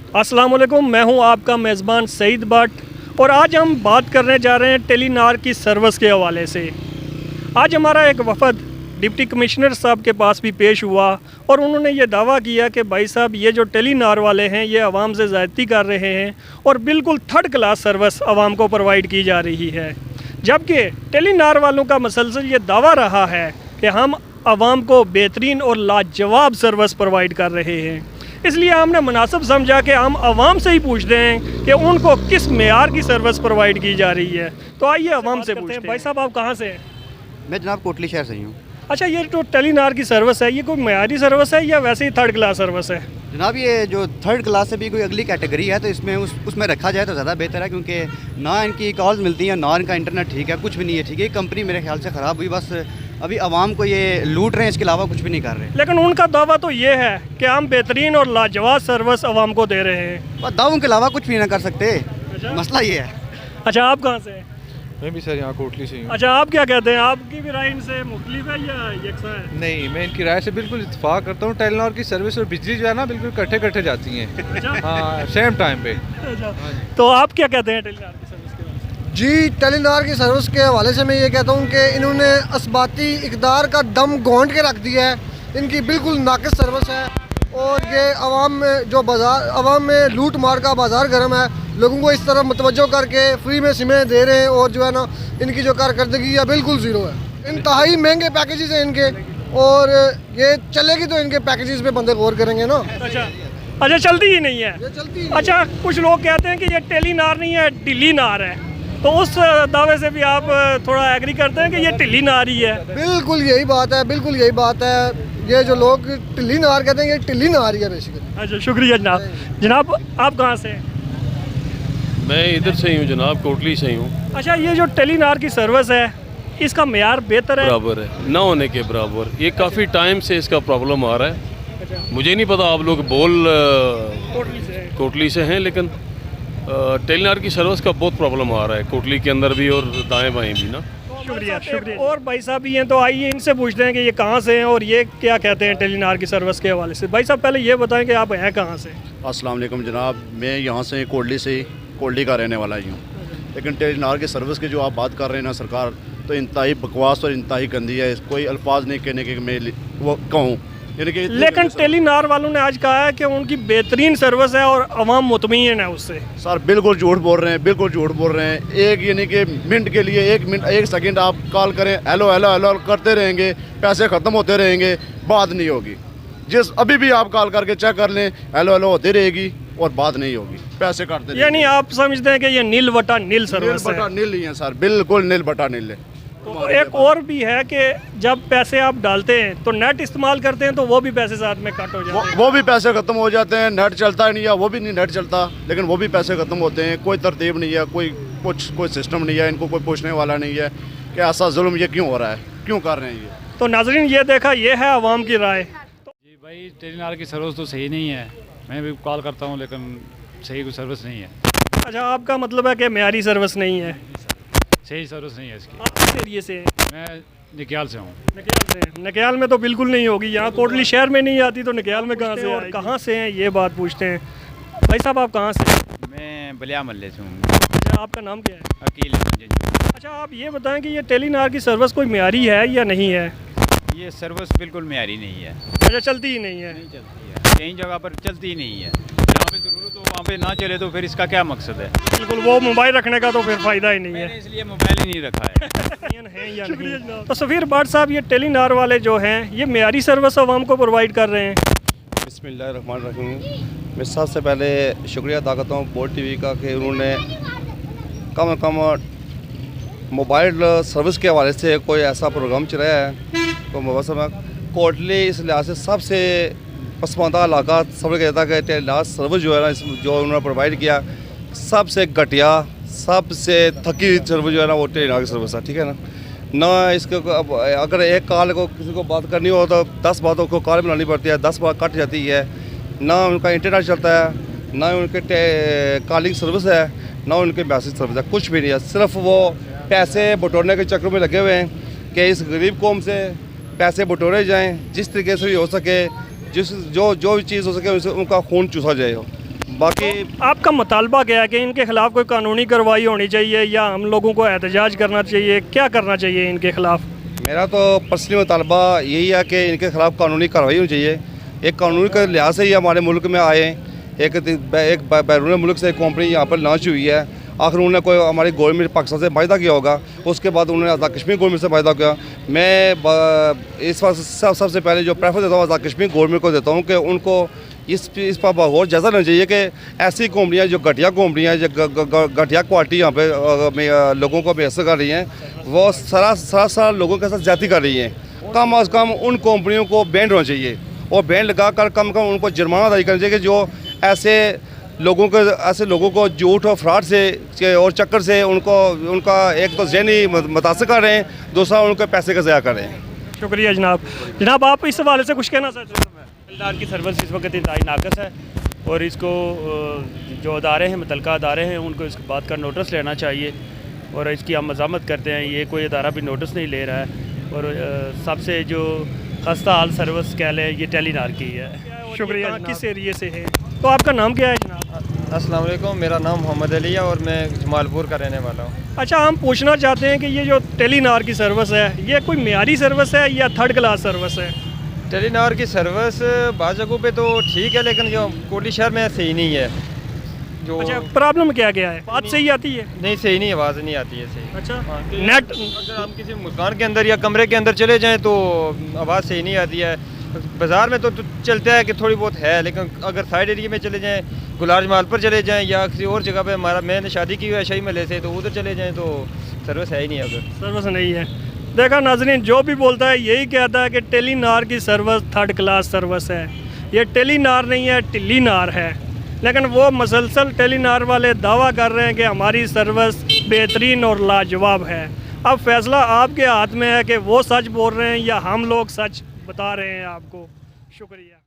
अस्सलाम वालेकुम, मैं हूं आपका मेज़बान सईद भट्ट और आज हम बात करने जा रहे हैं टेलीनार की सर्विस के हवाले से। आज हमारा एक वफ़द डिप्टी कमिश्नर साहब के पास भी पेश हुआ और उन्होंने ये दावा किया कि भाई साहब ये जो टेलीनार वाले हैं ये आवाम से ज़्यादती कर रहे हैं और बिल्कुल थर्ड क्लास सर्विस आवाम को प्रोवाइड की जा रही है। जबकि टेलीनार वालों का मसलसल ये दावा रहा है कि हम आवाम को बेहतरीन और लाजवाब सर्विस प्रोवाइड कर रहे हैं। इसलिए हमने मुनासिब समझा कि हम आवाम से ही पूछते हैं कि उनको किस मेयार की सर्विस प्रोवाइड की जा रही है। तो आइए आवाम से पूछते हैं। भाई साहब, आप कहाँ से हैं? मैं जनाब कोटली शहर से ही हूँ। अच्छा, ये जो टेलीनार की सर्विस है ये कोई मेयारी सर्विस है या वैसे ही थर्ड क्लास सर्विस है? जनाब ये जो थर्ड क्लास से भी कोई अगली कैटेगरी है तो इसमें उसमें रखा जाए तो ज़्यादा बेहतर है, क्योंकि ना इनकी कॉल्स मिलती हैं ना इनका इंटरनेट ठीक है, कुछ भी नहीं है ठीक है। कंपनी मेरे ख्याल से ख़राब हुई, बस अभी आवाम को ये लूट रहे हैं, इसके अलावा कुछ भी नहीं कर रहे। लेकिन उनका दावा तो ये है कि हम बेहतरीन और लाजवाब सर्विस आवाम को दे रहे हैं। बस दावों के अलावा कुछ भी ना कर सकते। अच्छा। मसला ये है। अच्छा, आप कहाँ से हैं? मैं भी सर यहाँ कोटली से ही हूँ। अच्छा, आप क्या कहते हैं? आपकी भी राय इनसे मुख्तलिफ है या यकसा है? नहीं, मैं इनकी राय से बिल्कुल इत्तेफाक करता हूँ। टेलीनॉर की सर्विस और बिजली जो है ना बिल्कुल इकट्ठे जाती हैं। अच्छा। हाँ, सेम टाइम पे। अच्छा, तो आप क्या कहते हैं टेलीनार की सर्विस के बारे में? जी, टेलीनार की सर्विस के हवाले से मैं ये कहता हूँ कि इन्होंने असबाती इक़दार का दम गोंद के रख दिया है। इनकी बिल्कुल नाक़िस सर्विस है और ये आवाम में जो बाज़ार आवाम में लूट मार का बाज़ार गर्म है, लोगों को इस तरफ मुतवज्जो करके फ्री में सिमें दे रहे हैं और जो है ना इनकी जो कारकर्दगी है बिल्कुल ज़ीरो है। इंतहाई महंगे पैकेजेस हैं इनके और ये चलेगी तो इनके पैकेजेस पे बंदे गौर करेंगे ना। अच्छा, चलती ही नहीं है। ये चलती ही अच्छा, कुछ लोग कहते हैं कि ये टेलीनार नहीं है, टिलीनार है, तो उस दावे से भी आप थोड़ा एग्री करते हैं कि ये टिलीनार ही है? बिल्कुल यही बात है, बिल्कुल यही बात है। ये जो लोग टिल्ली नार कहते हैं ये टिल्ली नार ही है बेसिकली। अच्छा, शुक्रिया जनाब। जनाब, आप कहाँ से हैं? मैं इधर से ही हूँ जनाब, कोटली से ही हूँ। अच्छा, ये जो टेलीनार की सर्विस है इसका मेयार बेहतर है? बराबर है, ना होने के बराबर। ये काफ़ी टाइम से इसका प्रॉब्लम आ रहा है। अच्छा, मुझे नहीं पता आप लोग कोटली से हैं, लेकिन टेलीनार की सर्विस का बहुत प्रॉब्लम आ रहा है कोटली के अंदर भी और दाएँ बाएँ भी ना। शुक्रिया। और भाई साहब भी हैं, तो आइए इनसे पूछते हैं कि ये कहाँ से हैं और ये क्या कहते हैं टेलीनार की सर्विस के हवाले से। भाई साहब, पहले ये बताएं कि आप हैं कहाँ से? अस्सलाम वालेकुम जनाब, मैं यहाँ से कोटली का रहने वाला ही हूँ। लेकिन टेलीनार की सर्विस की जो आप बात कर रहे हैं ना सरकार, तो इंतहाई बकवास और इंतहाई गंदी है। कोई अल्फाज नहीं कहने के मैं वो कहूँ, यानी कि लेकिन टेलीनार वालों ने आज कहा है कि उनकी बेहतरीन सर्विस है और अवाम मुतमईन है उससे। सर बिल्कुल झूठ बोल रहे हैं, बिल्कुल झूठ बोल रहे हैं। एक यानी कि मिनट के लिए एक सेकंड आप कॉल करें, हेलो हेलो हेलो करते रहेंगे, पैसे ख़त्म होते रहेंगे, बात नहीं होगी। अभी भी आप कॉल करके चेक कर लें, हेलो हेलो होती रहेगी और बात नहीं होगी, पैसे काटते रहेंगे। यानी आप समझते हैं कि ये नील बटा नील सर्विस है? नील ही है सर, बिल्कुल नील बटा नील है। तो एक और भी है कि जब पैसे आप डालते हैं तो नेट इस्तेमाल करते हैं तो वो भी पैसे साथ में कट हो जाते हैं। वो भी पैसे ख़त्म हो जाते हैं, नेट चलता नहीं है, वो भी नहीं नेट चलता, लेकिन वो भी पैसे ख़त्म होते हैं। कोई तरतीब नहीं है, कोई सिस्टम नहीं है, इनको कोई पूछने वाला नहीं है कि ऐसा जुल्म ये क्यों हो रहा है, क्यों कर रहे हैं ये। तो नाज़रीन, ये देखा, ये है आवाम की राय। जी भाई, टेलीनार की सर्विस तो सही नहीं है। मैं भी कॉल करता हूँ लेकिन सही कोई सर्विस नहीं है। अच्छा, आपका मतलब है कि मेयारी सर्विस नहीं है? सही सर्विस नहीं है इसकी। आप किस एरिए से हैं? मैं निक्याल से हूँ। नकियाल से? नकियाल में तो बिल्कुल नहीं होगी, यहाँ कोटली शहर में नहीं आती तो नकियाल में कहाँ से? और कहाँ से हैं ये बात पूछते हैं। भाई साहब, आप कहाँ से? मैं बलिया महल्ले से हूँ। अच्छा, आपका नाम क्या है? अकील है। अच्छा, आप ये बताएं कि ये टेलीनार की सर्विस कोई मेयारी है या नहीं है? ये सर्विस बिल्कुल मेयारी नहीं है। अच्छा, चलती ही नहीं है? नहीं चलती है, कई जगह पर चलती ही नहीं है। जहाँ पे ज़रूरत हो वहाँ पे ना चले तो फिर इसका क्या मकसद है? बिल्कुल, वो मोबाइल रखने का तो फिर फ़ायदा ही नहीं है। मैंने इसलिए मोबाइल ही नहीं रखा है। या नहीं? तो सफ़ीर भट्ट साहब, ये टेलीनार वाले जो हैं ये मेयारी सर्विस आवाम को प्रोवाइड कर रहे हैं? बिस्मिल्लाहिर्रहमानिर्रहीम। मैं सबसे पहले शुक्रिया अदा करता हूँ बोर्ड टीवी का कि उन्होंने कम से कम मोबाइल सर्विस के हवाले से कोई ऐसा प्रोग्राम चलाया है। तो मौसम कोटली इस लिहाज से सबसे पसमानदा इलाका समझ गया था कि टेलीनार सर्विस जो है ना, जो उन्होंने प्रोवाइड किया, सबसे घटिया, सबसे थकी हुई सर्विस जो है ना वो टेलीनार की सर्विस है। ठीक है ना इसको अगर एक कॉल को किसी को बात करनी हो तो 10 बातों को कॉल मिलानी पड़ती है, 10 बात कट जाती है। ना उनका इंटरनेट चलता है, ना उनके कॉलिंग सर्विस है, ना उनके मैसेज सर्विस है, कुछ भी नहीं है। सिर्फ वो पैसे बटोरने के चक्कर में लगे हुए हैं कि इस गरीब कौम से पैसे बटोरे जाएं, जिस तरीके से भी हो सके, जो भी चीज़ हो सके उनसे उनका खून चूसा जाए। बाकी आपका मुतालबा क्या है कि इनके खिलाफ कोई कानूनी कार्रवाई होनी चाहिए या हम लोगों को एहतजाज करना चाहिए, क्या करना चाहिए इनके खिलाफ? मेरा तो पर्सनली मुतालबा यही है कि इनके खिलाफ कानूनी कार्रवाई होनी चाहिए। एक कानूनी के लिहाज से ही हमारे मुल्क में आए, एक बैरून मुल्क से कंपनी यहाँ पर लॉन्च हुई है। आखिर उन्होंने कोई हमारी गवर्नमेंट पाकिस्तान से वायदा किया होगा, उसके बाद उन्होंने आज़ाद कश्मीर गवर्नमेंट से वायदा किया। मैं इस वक्त सबसे पहले जो प्रेफर देता हूँ आज़ाद कश्मीर गवर्नमेंट को देता हूँ कि उनको इस पर बहुत जायज़ा लेना चाहिए कि ऐसी कंपनियाँ जो घटिया कंपनियाँ जो घटिया क्वालिटी यहाँ पे लोगों को बेहतर कर रही हैं, वो सरासर लोगों के साथ ज्यादती कर रही हैं। कम अज़ कम उन कंपनियों को बैन होना चाहिए और बैन लगा कर कम उनको जुर्माना अदा करना चाहिए कि जो ऐसे लोगों को झूठ और फ्रॉड से और चक्कर से उनका एक तो ज़हनी मुतासर कर रहे हैं, दूसरा उनके पैसे का ज़ाया कर रहे हैं। शुक्रिया जनाब आप इस हवाले से कुछ कहना चाहते हैं? टेलीनॉर की सर्विस इस वक्त इंतहाई नाकस है और इसको जो अदारे हैं, मुतल्लिका अदारे हैं, उनको इस बात का नोटिस लेना चाहिए और इसकी हम मज़ामत करते हैं। ये कोई अदारा भी नोटिस नहीं ले रहा है और सबसे जो खस्ता हाल सर्विस कह लें ये टेलीनॉर की है। शुक्रिया। किस एरिए से है? तो आपका नाम क्या है जनाब? अस्सलाम वालेकुम, मेरा नाम मोहम्मद अली है और मैं जमालपुर का रहने वाला हूँ। अच्छा, हम पूछना चाहते हैं कि ये जो टेलीनॉर की सर्विस है ये कोई मेयारी सर्विस है या थर्ड क्लास सर्विस है? टेलीनॉर की सर्विस बाज़ जगहों पे तो ठीक है, लेकिन जो कोटली शहर में सही नहीं है। जो अच्छा, प्रॉब्लम क्या है? बात सही आती है? नहीं, सही नहीं, आवाज़ नहीं आती है सही। अच्छा, नेट अगर हम किसी मकान के अंदर या कमरे के अंदर चले जाएँ तो आवाज़ सही नहीं आती है। बाज़ार में तो चलता है कि थोड़ी बहुत है, लेकिन अगर साइड एरिया में चले जाएँ, गुलार माल पर चले जाएँ या किसी और जगह पे मैंने शादी की हुई है शाही महल से, तो उधर चले जाएँ तो सर्विस है ही नहीं। अगर सर्विस नहीं है, देखा नाज़रीन, जो भी बोलता है यही कहता है कि टेलीनॉर की सर्विस थर्ड क्लास सर्विस है। ये टेलीनॉर नहीं है, टेलीनॉर है। लेकिन वो मसलसल टेलीनॉर वाले दावा कर रहे हैं कि हमारी सर्विस बेहतरीन और लाजवाब है। अब फैसला आपके हाथ में है कि वो सच बोल रहे हैं या हम लोग सच बता रहे हैं आपको। शुक्रिया।